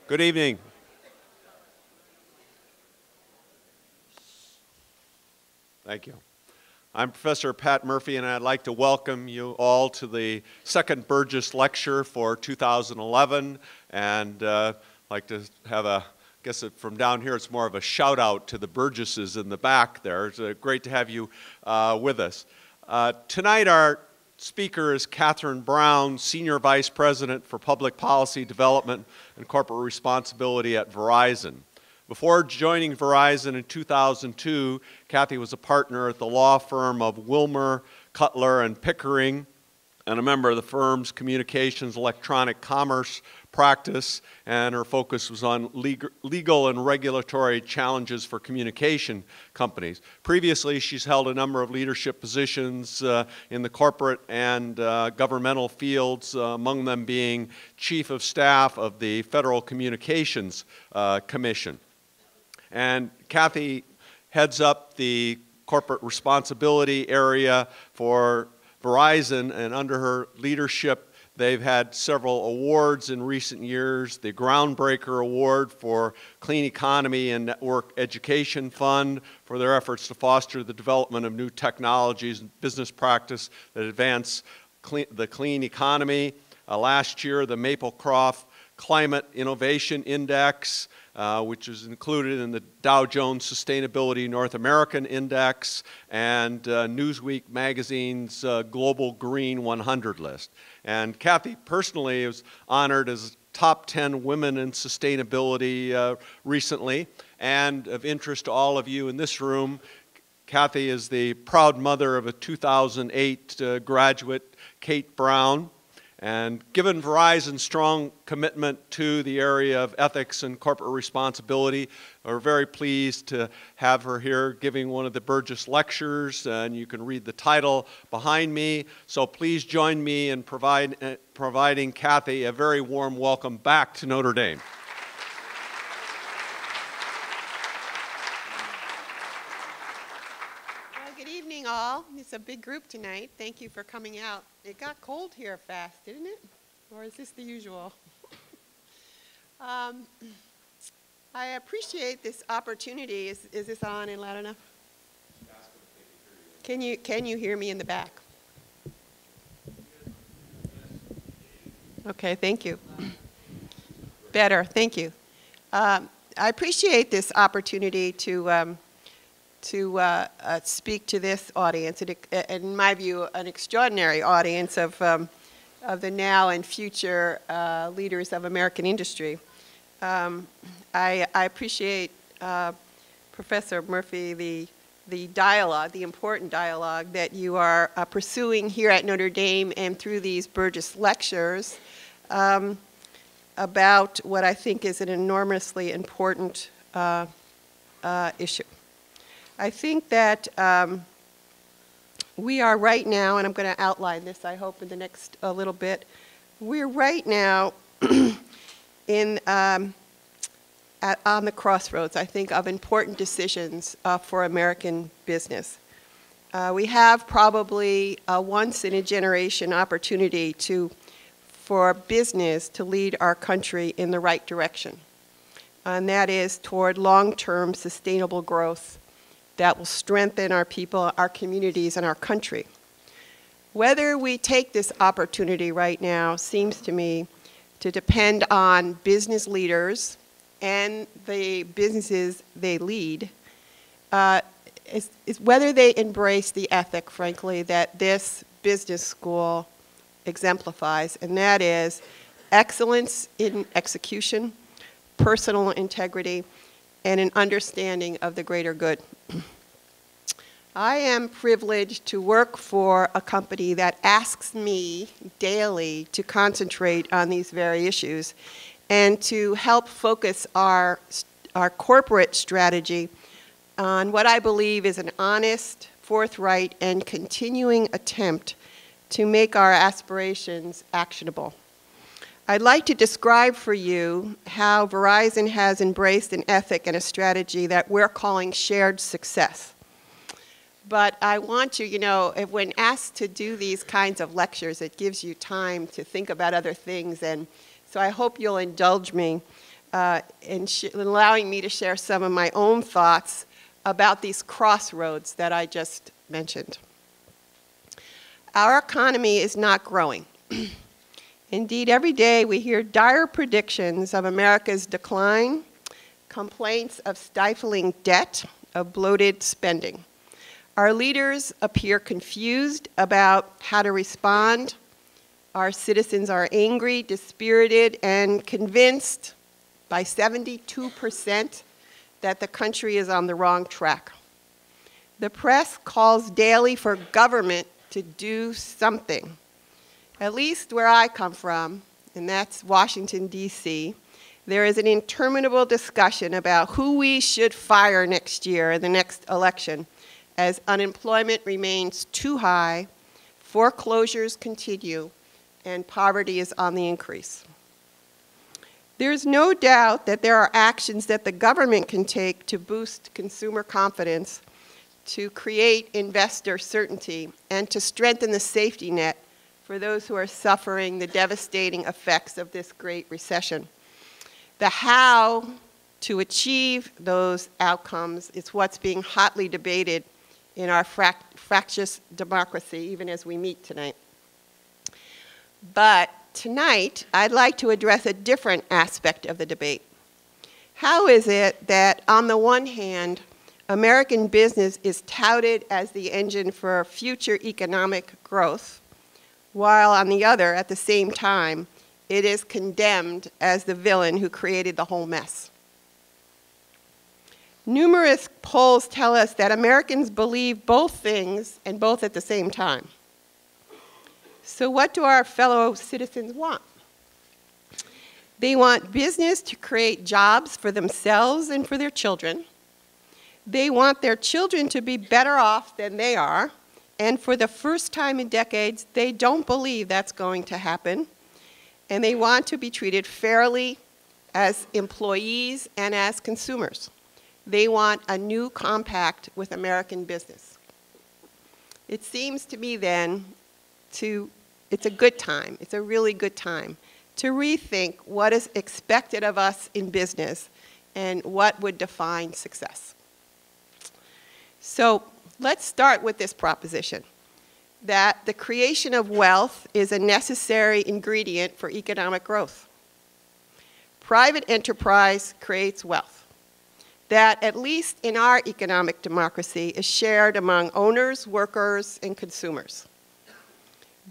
Good evening. Thank you. I'm Professor Pat Murphy, and I'd like to welcome you all to the second Burgess Lecture for 2011. And I'd like to have I guess from down here, it's more of a shout out to the Burgesses in the back there. It's great to have you with us. Tonight, our speaker is Kathryn Brown, Senior Vice President for Public Policy Development and Corporate Responsibility at Verizon. Before joining Verizon in 2002, Kathy was a partner at the law firm of Wilmer, Cutler, and Pickering, and a member of the firm's communications electronic commerce practice, and her focus was on legal and regulatory challenges for communication companies. Previously, she's held a number of leadership positions in the corporate and governmental fields, among them being Chief of Staff of the Federal Communications Commission. And Kathy heads up the corporate responsibility area for Verizon, and under her leadership, they've had several awards in recent years. The Groundbreaker Award for Clean Economy and Network Education Fund for their efforts to foster the development of new technologies and business practice that advance the clean economy. Last year, the Maplecroft Climate Innovation Index, which is included in the Dow Jones Sustainability North American Index and Newsweek magazine's Global Green 100 list. And Kathy personally was honored as top 10 women in sustainability recently. And of interest to all of you in this room, Kathy is the proud mother of a 2008 graduate, Kate Brown. And given Verizon's strong commitment to the area of ethics and corporate responsibility, we're very pleased to have her here giving one of the Burgess Lectures, and you can read the title behind me. So please join me in providing Kathy a very warm welcome back to Notre Dame. All. It's a big group tonight. Thank you for coming out. It got cold here fast, didn't it? Or is this the usual? I appreciate this opportunity. Is this on and loud enough? Can you hear me in the back? Okay, thank you. Better, thank you. I appreciate this opportunity to speak to this audience, and in my view, an extraordinary audience of the now and future leaders of American industry. I appreciate, Professor Murphy, the dialogue, the important dialogue that you are pursuing here at Notre Dame and through these Burgess Lectures about what I think is an enormously important issue. I think that we are right now, and I'm going to outline this, I hope, in the next little bit. We're right now on the crossroads, I think, of important decisions for American business. We have probably a once-in-a-generation opportunity for business to lead our country in the right direction, and that is toward long-term sustainable growth that will strengthen our people, our communities, and our country. Whether we take this opportunity right now seems to me to depend on business leaders and the businesses they lead, is whether they embrace the ethic, frankly, that this business school exemplifies, and that is excellence in execution, personal integrity, and an understanding of the greater good. I am privileged to work for a company that asks me daily to concentrate on these very issues and to help focus our corporate strategy on what I believe is an honest, forthright, and continuing attempt to make our aspirations actionable. I'd like to describe for you how Verizon has embraced an ethic and a strategy that we're calling shared success. But I want you, when asked to do these kinds of lectures, it gives you time to think about other things. And so I hope you'll indulge me and allowing me to share some of my own thoughts about these crossroads that I just mentioned. Our economy is not growing. Indeed, every day we hear dire predictions of America's decline, complaints of stifling debt, of bloated spending. Our leaders appear confused about how to respond. Our citizens are angry, dispirited, and convinced by 72% that the country is on the wrong track. The press calls daily for government to do something. At least where I come from, and that's Washington, D.C., there is an interminable discussion about who we should fire next year in the next election, as unemployment remains too high, foreclosures continue, and poverty is on the increase. There's no doubt that there are actions that the government can take to boost consumer confidence, to create investor certainty, and to strengthen the safety net for those who are suffering the devastating effects of this great recession. The how to achieve those outcomes is what's being hotly debated in our fractious democracy, even as we meet tonight. But tonight, I'd like to address a different aspect of the debate. How is it that, on the one hand, American business is touted as the engine for future economic growth, while on the other, at the same time, it is condemned as the villain who created the whole mess? Numerous polls tell us that Americans believe both things and both at the same time. So what do our fellow citizens want? They want business to create jobs for themselves and for their children. They want their children to be better off than they are, and for the first time in decades, they don't believe that's going to happen. And they want to be treated fairly as employees and as consumers. They want a new compact with American business. It seems to me then it's a good time, it's a really good time to rethink what is expected of us in business and what would define success. So let's start with this proposition, that the creation of wealth is a necessary ingredient for economic growth. Private enterprise creates wealth that, at least in our economic democracy, is shared among owners, workers, and consumers.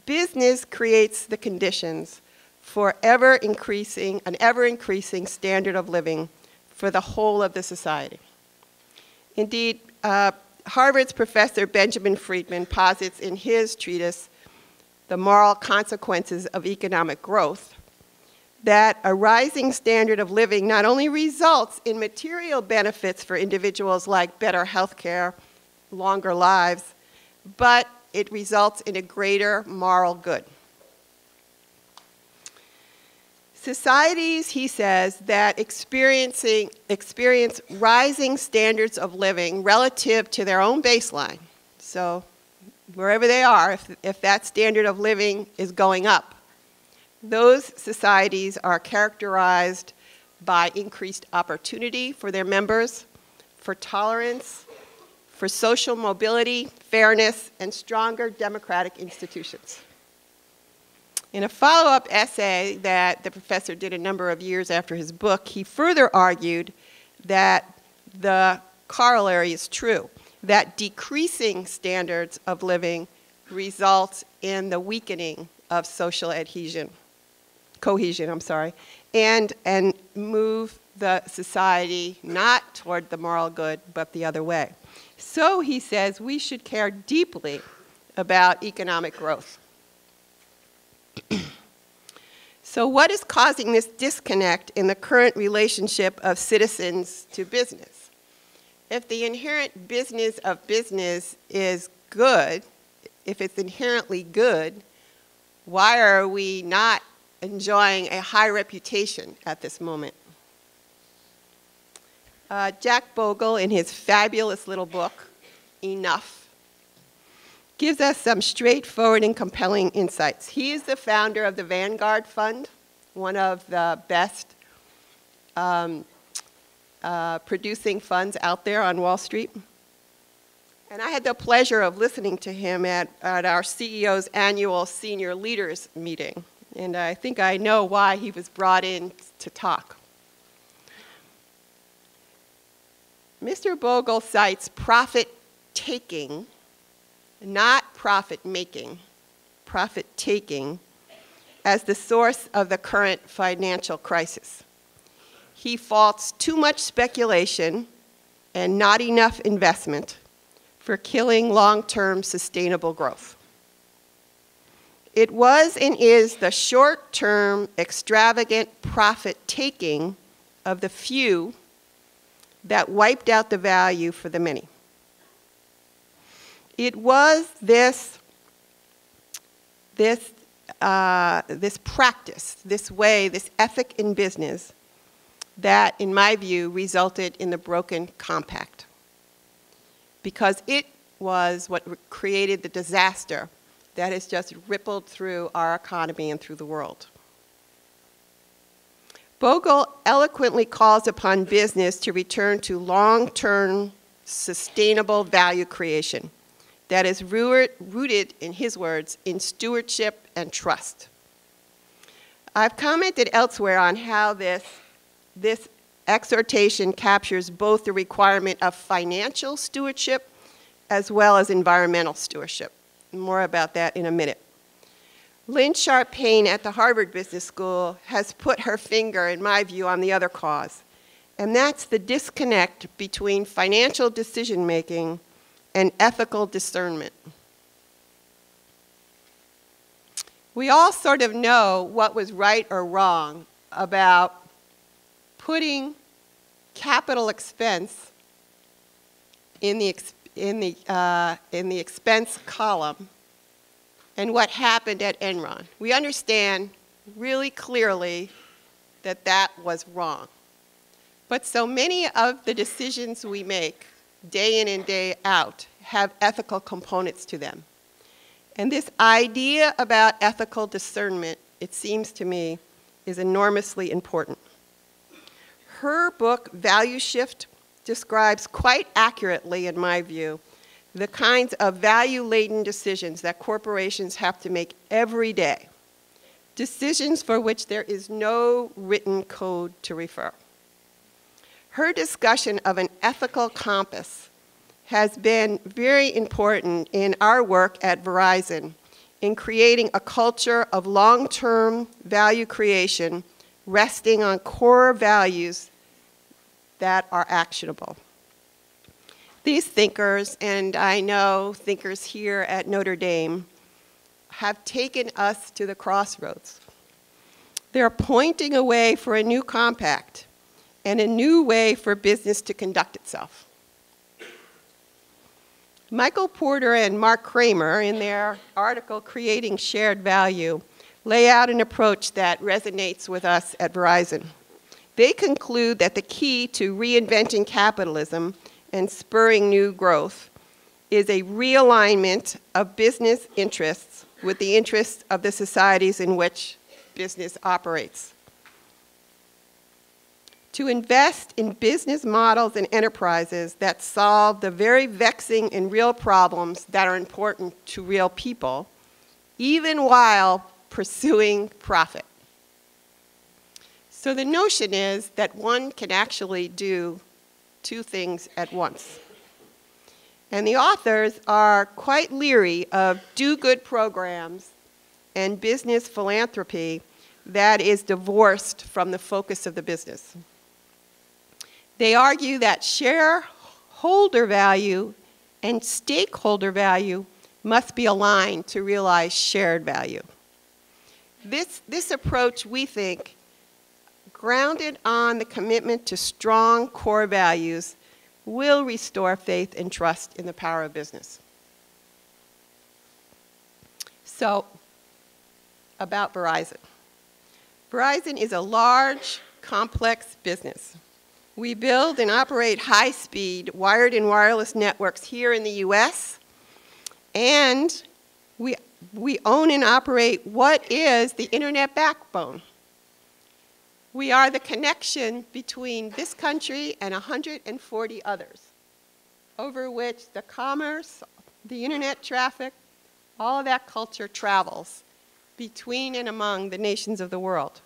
Business creates the conditions for an ever-increasing standard of living for the whole of the society. Indeed, Harvard's Professor Benjamin Friedman posits in his treatise, The Moral Consequences of Economic Growth, that a rising standard of living not only results in material benefits for individuals like better health care, longer lives, but it results in a greater moral good. Societies, he says, that experience rising standards of living relative to their own baseline, so wherever they are, if that standard of living is going up, those societies are characterized by increased opportunity for their members, for tolerance, for social mobility, fairness, and stronger democratic institutions. In a follow-up essay that the professor did a number of years after his book, he further argued that the corollary is true, that decreasing standards of living results in the weakening of social cohesion, and move the society not toward the moral good, but the other way. So he says we should care deeply about economic growth. So what is causing this disconnect in the current relationship of citizens to business? If the inherent business of business is good, if it's inherently good, why are we not enjoying a high reputation at this moment? Jack Bogle, in his fabulous little book, Enough, gives us some straightforward and compelling insights. He is the founder of the Vanguard Fund, one of the best producing funds out there on Wall Street. And I had the pleasure of listening to him at our CEO's annual senior leaders meeting. And I think I know why he was brought in to talk. Mr. Bogle cites profit-taking, not profit-making, profit-taking, as the source of the current financial crisis. He faults too much speculation and not enough investment for killing long-term sustainable growth. It was and is the short-term, extravagant profit-taking of the few that wiped out the value for the many. It was this practice, this way, this ethic in business that, in my view, resulted in the broken compact. Because it was what created the disaster that has just rippled through our economy and through the world. Bogle eloquently calls upon business to return to long-term, sustainable value creation that is rooted, in his words, in stewardship and trust. I've commented elsewhere on how this exhortation captures both the requirement of financial stewardship as well as environmental stewardship. More about that in a minute. Lynn Sharp-Payne at the Harvard Business School has put her finger, in my view, on the other cause, and that's the disconnect between financial decision-making and ethical discernment. We all sort of know what was right or wrong about putting capital expense in the expense column and what happened at Enron. We understand really clearly that that was wrong. But so many of the decisions we make day in and day out have ethical components to them. And this idea about ethical discernment, it seems to me, is enormously important. Her book, Value Shift, describes quite accurately, in my view, the kinds of value-laden decisions that corporations have to make every day, decisions for which there is no written code to refer. Her discussion of an ethical compass has been very important in our work at Verizon in creating a culture of long-term value creation resting on core values that are actionable. These thinkers, and I know thinkers here at Notre Dame, have taken us to the crossroads. They're pointing a way for a new compact and a new way for business to conduct itself. Michael Porter and Mark Kramer, in their article, Creating Shared Value, lay out an approach that resonates with us at Verizon. They conclude that the key to reinventing capitalism and spurring new growth is a realignment of business interests with the interests of the societies in which business operates. To invest in business models and enterprises that solve the very vexing and real problems that are important to real people, even while pursuing profit. So the notion is that one can actually do two things at once. And the authors are quite leery of do-good programs and business philanthropy that is divorced from the focus of the business. They argue that shareholder value and stakeholder value must be aligned to realize shared value. This approach, we think, grounded on the commitment to strong core values, will restore faith and trust in the power of business. So, about Verizon. Verizon is a large, complex business. We build and operate high-speed wired and wireless networks here in the US, and we own and operate what is the internet backbone. We are the connection between this country and 140 others, over which the commerce, the internet traffic, all of that culture travels between and among the nations of the world.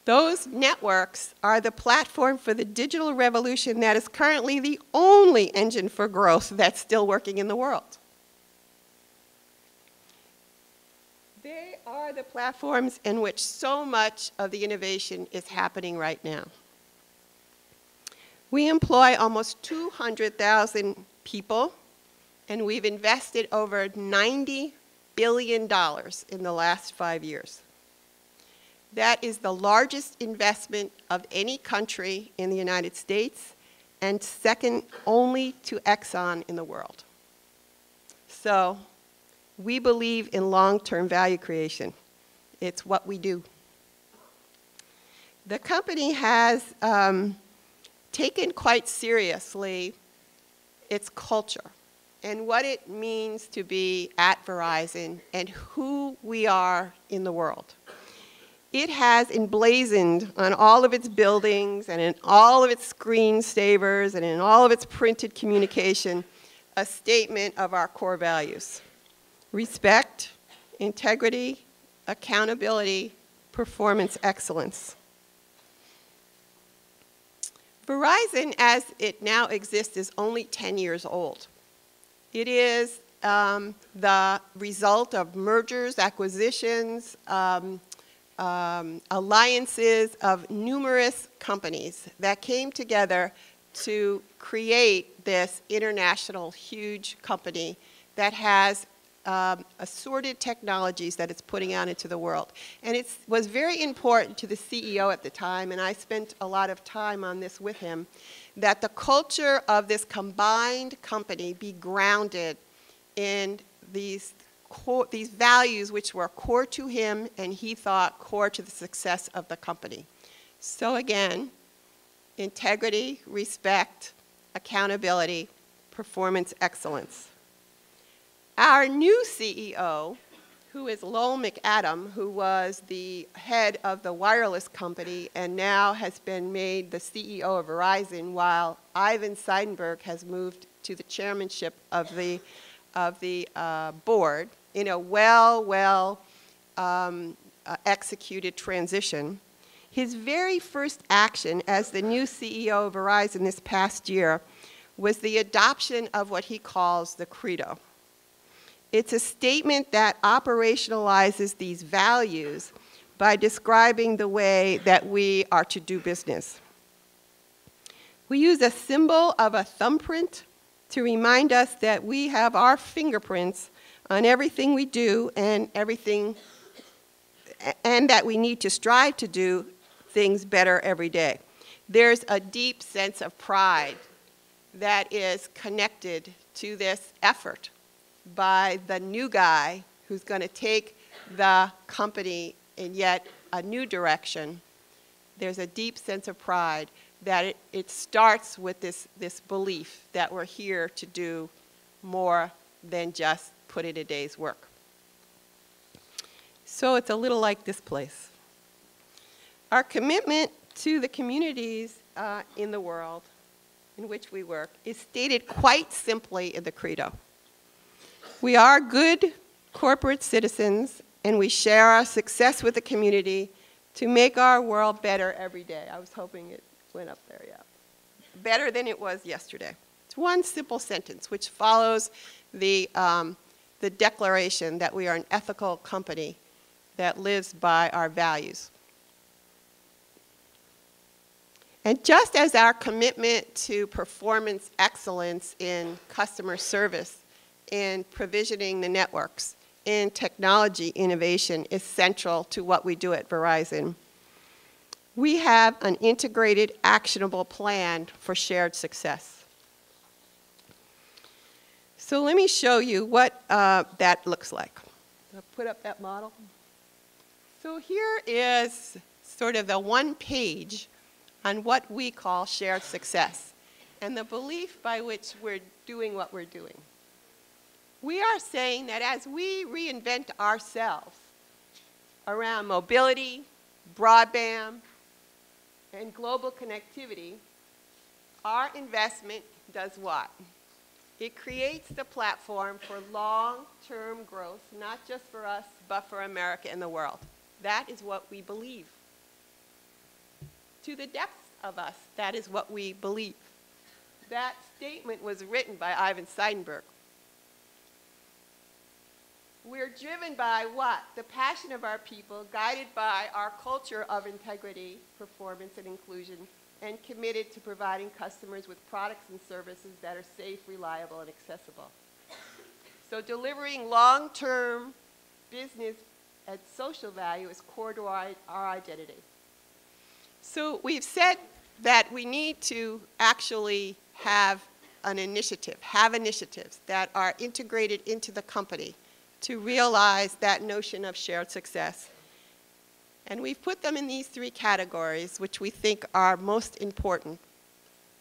Those networks are the platform for the digital revolution that is currently the only engine for growth that's still working in the world. They are the platforms in which so much of the innovation is happening right now. We employ almost 200,000 people, and we've invested over $90 billion in the last 5 years. That is the largest investment of any country in the United States and second only to Exxon in the world. So we believe in long-term value creation. It's what we do. The company has taken quite seriously its culture and what it means to be at Verizon and who we are in the world. It has emblazoned on all of its buildings and in all of its screensavers and in all of its printed communication a statement of our core values: respect, integrity, accountability, performance excellence. Verizon, as it now exists, is only 10 years old. It is the result of mergers, acquisitions, alliances of numerous companies that came together to create this international huge company that has assorted technologies that it's putting out into the world. And it was very important to the CEO at the time, and I spent a lot of time on this with him, that the culture of this combined company be grounded in these values which were core to him and he thought core to the success of the company. So again, integrity, respect, accountability, performance excellence. Our new CEO, who is Lowell McAdam, who was the head of the wireless company and now has been made the CEO of Verizon, while Ivan Seidenberg has moved to the chairmanship of the board in a executed transition. His very first action as the new CEO of Verizon this past year was the adoption of what he calls the Credo. It's a statement that operationalizes these values by describing the way that we are to do business. We use a symbol of a thumbprint to remind us that we have our fingerprints on everything we do and that we need to strive to do things better every day. There's a deep sense of pride that is connected to this effort by the new guy who's going to take the company in yet a new direction. There's a deep sense of pride that it starts with this belief that we're here to do more than just put in a day's work. So it's a little like this place. Our commitment to the communities in the world in which we work is stated quite simply in the Credo. We are good corporate citizens, and we share our success with the community to make our world better every day. I was hoping it went up there, yeah. Better than it was yesterday. It's one simple sentence which follows the declaration that we are an ethical company that lives by our values. And just as our commitment to performance excellence in customer service, in provisioning the networks, in technology innovation is central to what we do at Verizon, we have an integrated, actionable plan for shared success. So let me show you what that looks like. I'll put up that model. So here is sort of the one page on what we call shared success and the belief by which we're doing what we're doing. We are saying that as we reinvent ourselves around mobility, broadband, and global connectivity, our investment does what? It creates the platform for long-term growth, not just for us, but for America and the world. That is what we believe. To the depths of us, that is what we believe. That statement was written by Ivan Seidenberg. We're driven by what? The passion of our people, guided by our culture of integrity, performance, and inclusion, and committed to providing customers with products and services that are safe, reliable, and accessible. So delivering long-term business and social value is core to our identity. So we've said that we need to actually have an initiative, have initiatives that are integrated into the company to realize that notion of shared success. And we've put them in these three categories, which we think are most important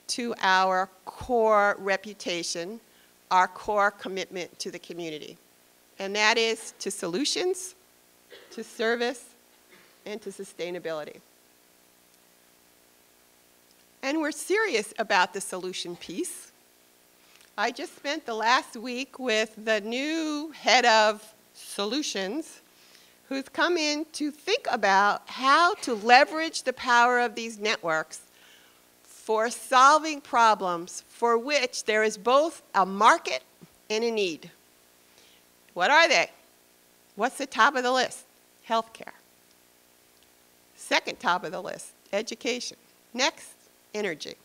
to our core reputation, our core commitment to the community. And that is to solutions, to service, and to sustainability. And we're serious about the solution piece. I just spent the last week with the new head of solutions, who's come in to think about how to leverage the power of these networks for solving problems for which there is both a market and a need. What are they? What's the top of the list? Healthcare. Second top of the list, education. Next, energy.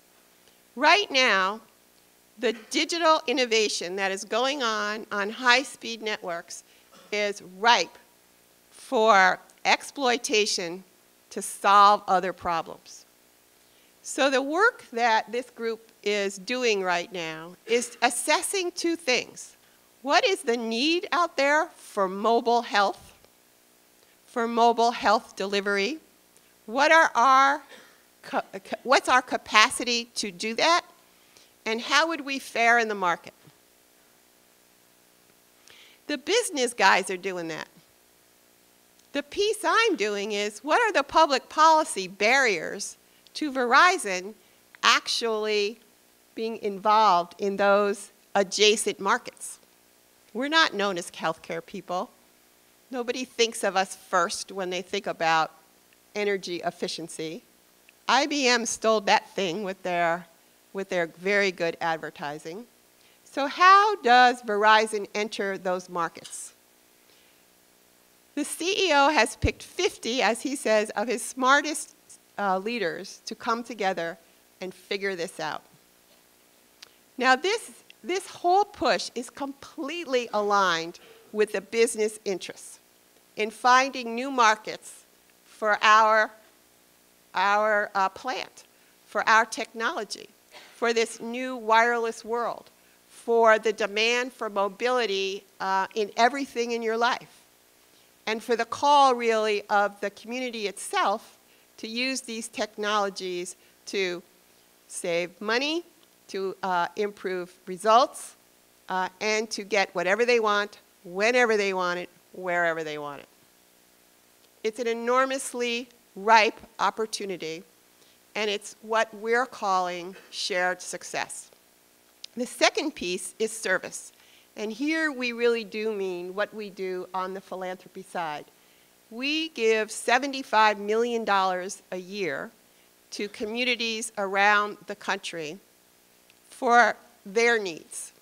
Right now, the digital innovation that is going on high-speed networks is ripe for exploitation to solve other problems. So the work that this group is doing right now is assessing two things. What is the need out there for mobile health delivery? What's our capacity to do that? And how would we fare in the market? The business guys are doing that. The piece I'm doing is, what are the public policy barriers to Verizon actually being involved in those adjacent markets? We're not known as healthcare people. Nobody thinks of us first when they think about energy efficiency. IBM stole that thing with their very good advertising. So how does Verizon enter those markets? The CEO has picked 50, as he says, of his smartest leaders to come together and figure this out. Now this whole push is completely aligned with the business interests in finding new markets for our plant, for our technology, for this new wireless world, for the demand for mobility in everything in your life, and for the call, really, of the community itself to use these technologies to save money, to improve results, and to get whatever they want, whenever they want it, wherever they want it. It's an enormously ripe opportunity, and it's what we're calling shared success. The second piece is service. And here we really do mean what we do on the philanthropy side. We give $75 million a year to communities around the country for their needs.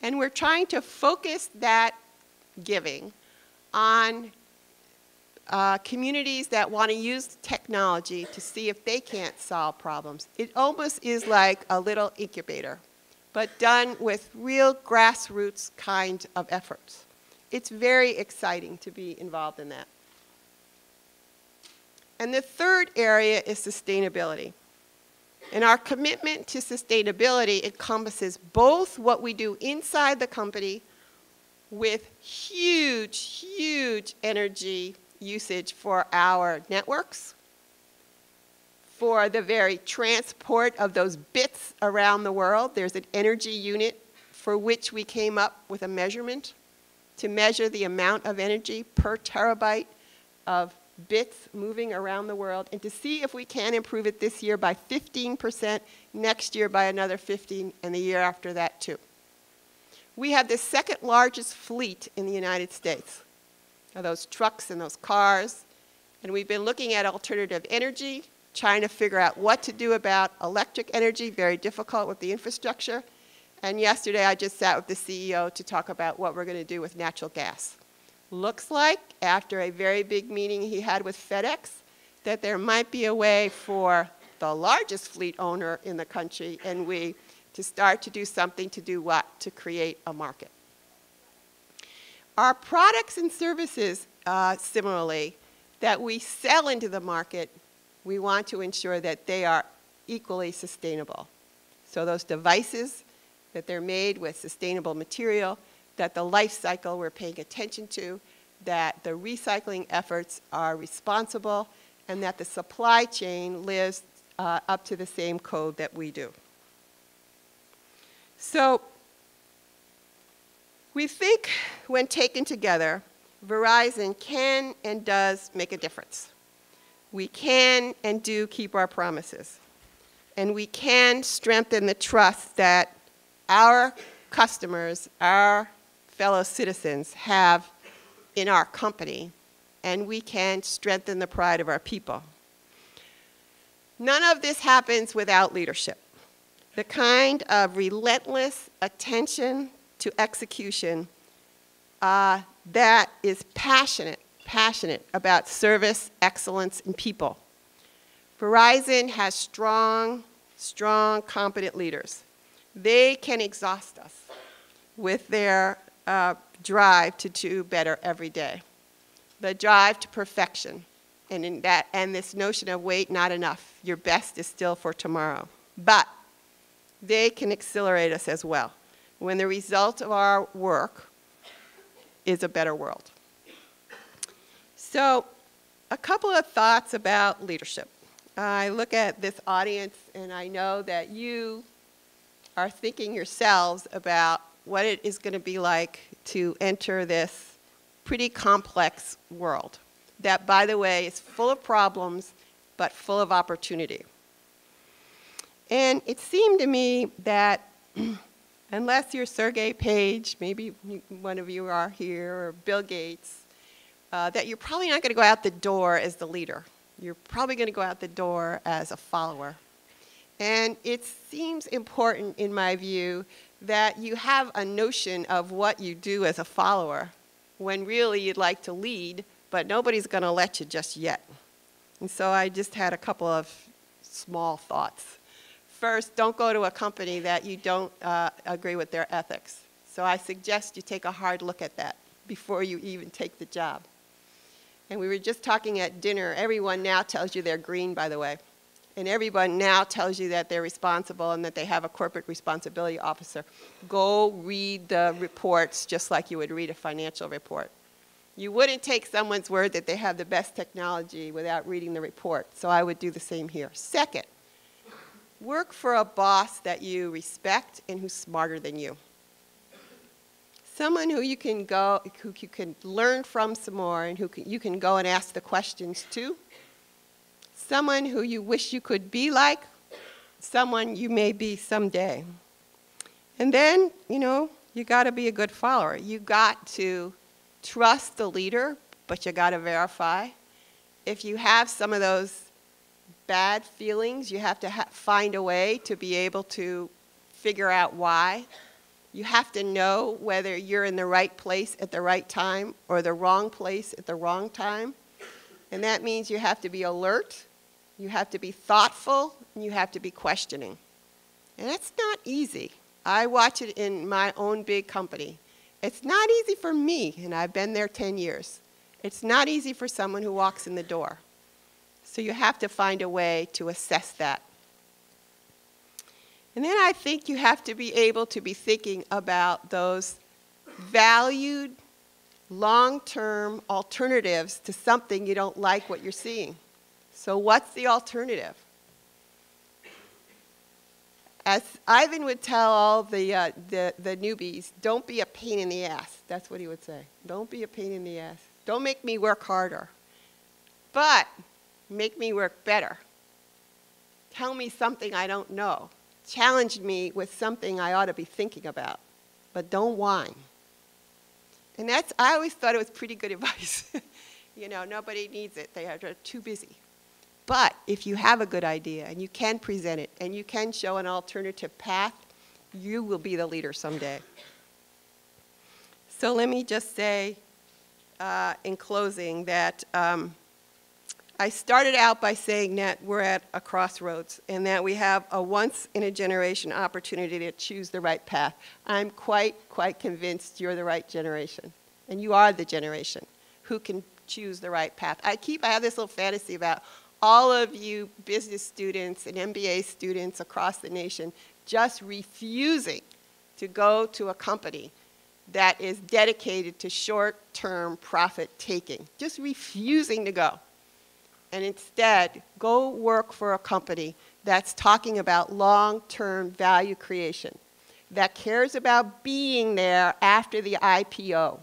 And we're trying to focus that giving on communities that want to use technology to see if they can't solve problems. It almost is like a little incubator, but done with real grassroots kind of efforts. It's very exciting to be involved in that. And the third area is sustainability. And our commitment to sustainability encompasses both what we do inside the company with huge, huge energy usage for our networks, for the very transport of those bits around the world. There's an energy unit for which we came up with a measurement to measure the amount of energy per terabyte of bits moving around the world, and to see if we can improve it this year by 15%, next year by another 15%, and the year after that too. We have the second largest fleet in the United States of those trucks and those cars, and we've been looking at alternative energy, trying to figure out what to do about electric energy, very difficult with the infrastructure. And yesterday I just sat with the CEO to talk about what we're going to do with natural gas. Looks like, after a very big meeting he had with FedEx, that there might be a way for the largest fleet owner in the country and we to start to do something to do what? To create a market. Our products and services, similarly, that we sell into the market, we want to ensure that they are equally sustainable. So those devices, that they're made with sustainable material, that the life cycle we're paying attention to, that the recycling efforts are responsible, and that the supply chain lives up to the same code that we do. So we think when taken together, Verizon can and does make a difference. We can and do keep our promises. And we can strengthen the trust that our customers, our fellow citizens have in our company, and we can strengthen the pride of our people. None of this happens without leadership. The kind of relentless attention to execution that is passionate about service, excellence, and people. Verizon has strong, competent leaders. They can exhaust us with their drive to do better every day, the drive to perfection, and this notion of wait, not enough. Your best is still for tomorrow. But they can accelerate us as well when the result of our work is a better world. So a couple of thoughts about leadership. I look at this audience and I know that you are thinking yourselves about what it is going to be like to enter this pretty complex world that, by the way, is full of problems but full of opportunity. And it seemed to me that unless you're Sergey Page, maybe one of you are here, or Bill Gates, that you're probably not going to go out the door as the leader. You're probably going to go out the door as a follower. And it seems important, in my view, that you have a notion of what you do as a follower when really you'd like to lead, but nobody's going to let you just yet. And so I just had a couple of small thoughts. First, don't go to a company that you don't agree with their ethics. So I suggest you take a hard look at that before you even take the job. And we were just talking at dinner. Everyone now tells you they're green, by the way. And everyone now tells you that they're responsible and that they have a corporate responsibility officer. Go read the reports just like you would read a financial report. You wouldn't take someone's word that they have the best technology without reading the report. So I would do the same here. Second, work for a boss that you respect and who's smarter than you. Someone who you can learn from some more and who you can go and ask the questions to. Someone who you wish you could be like, someone you may be someday. And then, you got to be a good follower. You got to trust the leader, but you got to verify. If you have some of those bad feelings, you have to find a way to be able to figure out why. You have to know whether you're in the right place at the right time or the wrong place at the wrong time. And that means you have to be alert, you have to be thoughtful, and you have to be questioning. And that's not easy. I watch it in my own big company. It's not easy for me, and I've been there 10 years. It's not easy for someone who walks in the door. So you have to find a way to assess that. And then I think you have to be able to be thinking about those valued, long-term alternatives to something you don't like what you're seeing. So what's the alternative? As Ivan would tell all the newbies, don't be a pain in the ass. That's what he would say. Don't be a pain in the ass. Don't make me work harder. but make me work better. Tell me something I don't know. Challenge me with something I ought to be thinking about, but don't whine. And I always thought it was pretty good advice. You know, nobody needs it. They are too busy. But if you have a good idea and you can present it and you can show an alternative path, you will be the leader someday. So let me just say in closing that I started out by saying that we're at a crossroads and that we have a once-in-a-generation opportunity to choose the right path. I'm quite convinced you're the right generation, and you are the generation who can choose the right path. I have this little fantasy about all of you business students and MBA students across the nation just refusing to go to a company that is dedicated to short-term profit taking, just refusing to go. And instead, go work for a company that's talking about long-term value creation, that cares about being there after the IPO,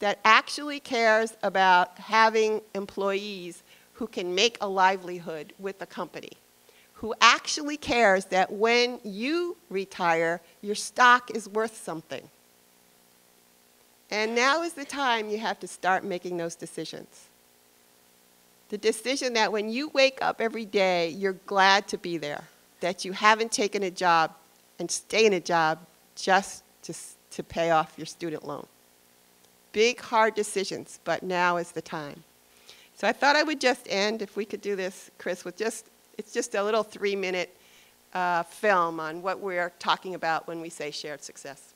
that actually cares about having employees who can make a livelihood with the company, who actually cares that when you retire, your stock is worth something. And now is the time you have to start making those decisions. The decision that when you wake up every day, you're glad to be there, that you haven't taken a job and stay in a job just to pay off your student loan. Big, hard decisions, but now is the time. So I thought I would just end, if we could do this, Chris, with it's just a little 3-minute film on what we're talking about when we say shared success.